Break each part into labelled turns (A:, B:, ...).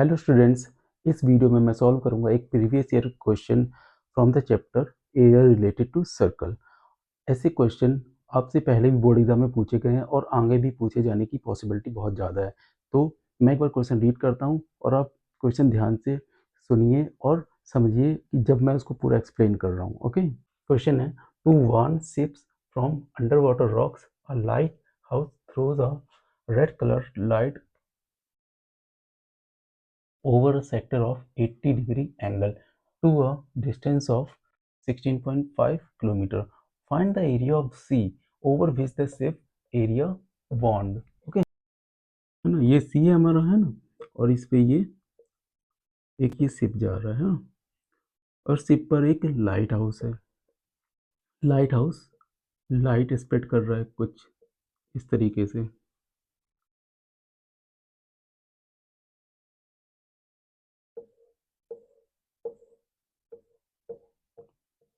A: Hello students, इस video में मैं सॉल्व करूंगा एक previous year question from the chapter area related to circle. ऐसे क्वेश्चन आपसे पहले भी बोर्ड एग्जाम में पूछे गए हैं और आगे भी पूछे जाने की पॉसिबिलिटी बहुत ज़्यादा है। तो मैं एक बार क्वेश्चन रीड करता हूं और आप क्वेश्चन ध्यान से सुनिए और समझिए कि जब मैं उसको पूरा एक्सप्लेन कर रहा हूँ। ओके, क्वेश्चन है to warn ships from under water rocks a lighthouse throws a red colour light over a sector of 80-degree angle to a distance of 16.5 km. Find the area of sea over which the ship area bond. Okay, है ना, ये सी हमारा है ना, और इस पे ये एक ये शिप जा रहा है ना? और शिप पर एक लाइट हाउस है। लाइट हाउस लाइट स्प्रेड कर रहा है कुछ इस तरीके से।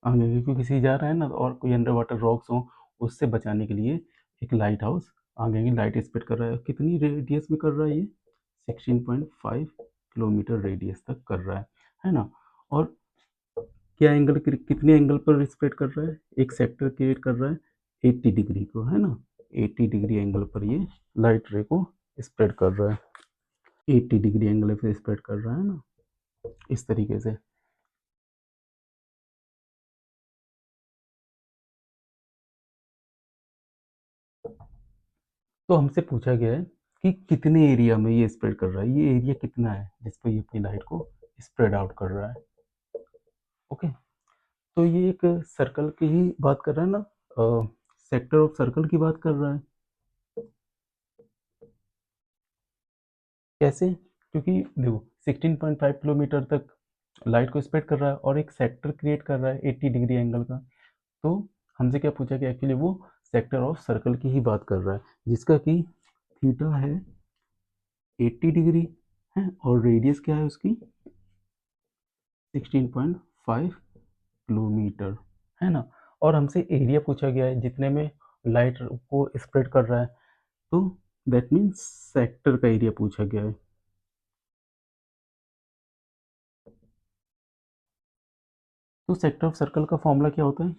A: आगे क्योंकि सी जा रहा है ना, और कोई अंडर वाटर रॉक्स हो उससे बचाने के लिए एक लाइट हाउस आगे की लाइट स्प्रेड कर रहा है। कितनी रेडियस में कर रहा है ये? 16.5 किलोमीटर रेडियस तक कर रहा है ना? और क्या एंगल, कितने एंगल पर स्प्रेड कर रहा है? एक सेक्टर क्रिएट कर रहा है 80 डिग्री को, है ना? 80 डिग्री एंगल पर ये लाइट रे को स्प्रेड कर रहा है। 80 डिग्री एंगल पे स्प्रेड कर रहा है ना, इस तरीके से। तो हमसे पूछा गया है कि कितने एरिया में ये स्प्रेड कर रहा है, ये एरिया कितना है जिस पर ये अपनी लाइट को स्प्रेड आउट कर रहा है। ओके, तो ये एक सर्कल की ही बात कर रहा है ना, सेक्टर ऑफ सर्कल की बात कर रहा है। कैसे? क्योंकि देखो 16.5 किलोमीटर तक लाइट को स्प्रेड कर रहा है और एक सेक्टर क्रिएट कर रहा है 80 डिग्री एंगल का। तो हमसे क्या पूछा कि एक्चुअली वो सेक्टर ऑफ सर्कल की ही बात कर रहा है, जिसका कि थीटा है 80 डिग्री है और रेडियस क्या है उसकी 16.5 किलोमीटर, है ना? और हमसे एरिया पूछा गया है जितने में लाइट को स्प्रेड कर रहा है, तो दैट मीन्स सेक्टर का एरिया पूछा गया है। तो सेक्टर ऑफ सर्कल का फॉर्मूला क्या होता है?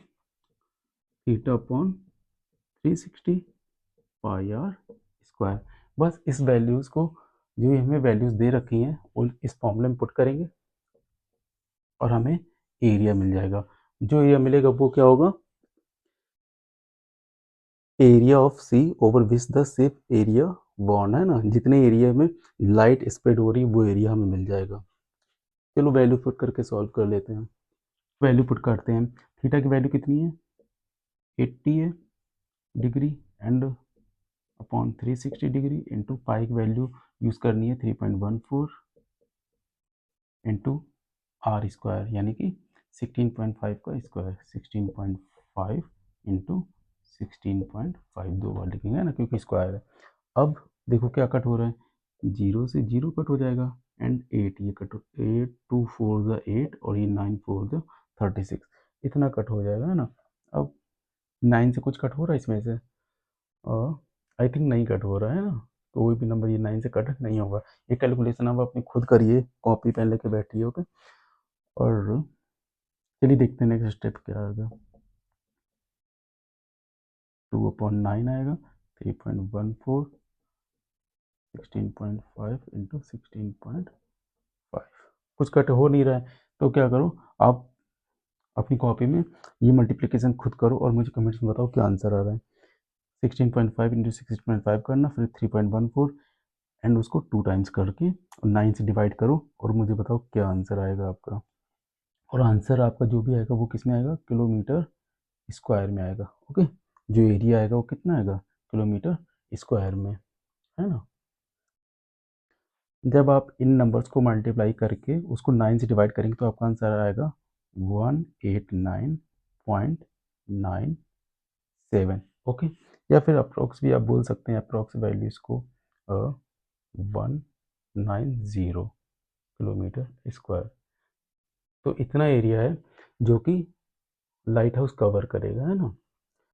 A: Theta upon 360 pi R square. बस इस वैल्यूज को, जो हमें वैल्यूज दे रखी हैं, उन इस फॉर्मूले में पुट करेंगे और हमें एरिया मिल जाएगा। जो एरिया मिलेगा वो क्या होगा? Area of C over which the ship area bond, है ना? जितने एरिया में लाइट स्प्रेड हो रही है वो एरिया हमें मिल जाएगा। चलो वैल्यू पुट करके सॉल्व कर लेते हैं। वैल्यू पुट करते हैं। थीटा की वैल्यू कितनी है? 80 है degree and upon 360 degree into pi की वैल्यू यूज़ करनी है 3.14 इंटू आर स्क्वायर, यानी कि 16.5 का स्क्वायर। 16.5 इंटू 16.5 दो बार लिखेंगे ना, क्योंकि स्क्वायर है। अब देखो क्या कट हो रहा है, जीरो से जीरो कट हो जाएगा एंड 8 ये कट, 8 2 4 द 8 और ये 9 4 द 36, इतना कट हो जाएगा, है ना? अब 9 से कुछ कट हो रहा है इसमें से? आई थिंक नहीं कट हो रहा है ना, कोई भी नंबर ये 9 से कट नहीं होगा। ये कैलकुलेशन आप अपनी खुद करिए, कॉपी पेन लेके बैठिए। ओके, और चलिए देखते हैं नेक्स्ट स्टेप क्या आएगा। 2/9 आएगा, 3.14 16.5 इंटू 16.5। कुछ कट हो नहीं रहा है तो क्या करो, आप अपनी कॉपी में ये मल्टीप्लिकेशन खुद करो और मुझे कमेंट्स में बताओ क्या आंसर आ रहा है। 16.5 इंटू 16.5 करना, फिर 3.14 एंड उसको 2 टाइम्स करके 9 से डिवाइड करो और मुझे बताओ क्या आंसर आएगा आपका। और आंसर आपका जो भी आएगा वो किस में आएगा? किलोमीटर स्क्वायर में आएगा। ओके, जो एरिया आएगा वो कितना आएगा? किलोमीटर स्क्वायर में, है ना? जब आप इन नंबर्स को मल्टीप्लाई करके उसको 9 से डिवाइड करेंगे तो आपका आंसर आएगा 189.97। ओके, या फिर अप्रोक्स भी आप बोल सकते हैं, अप्रोक्स वैल्यू इसको 190 किलोमीटर स्क्वायर। तो इतना एरिया है जो कि लाइट हाउस कवर करेगा, है ना?